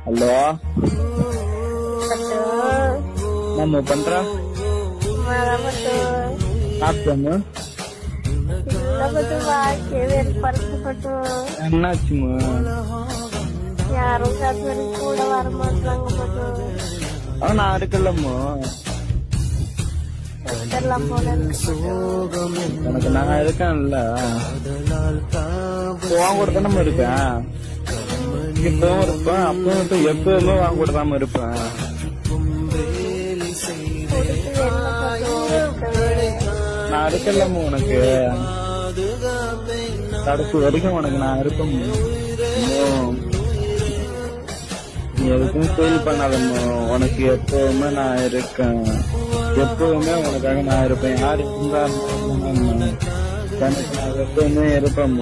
Hello, நம்ம பண்ற சாப்பிட்டோம். என்னாச்சுமா? யாரும் கூட வர மாட்டாங்க. நான் இருக்கலம்மா. உனக்கு நான் இருக்கேன்ல, வாங்க கூட தானே இருப்பேன். இப்பவும் இருப்பேன், அப்பவும் எப்பவுமே வாங்க கூட தான் இருப்பேன். நான் இருக்கலம்மா உனக்கு, கடைசி வரைக்கும் உனக்கு நான் இருப்பேன். நீ எதுக்கும் ஃபீல் பண்ணாதம்மா, உனக்கு எப்பவுமே நான் இருக்கேன். எப்பவுமே உனக்காக நான் இருப்பேன். யாரு இருந்தாலும் எனக்கு நான் எப்பவுமே இருப்பேன்.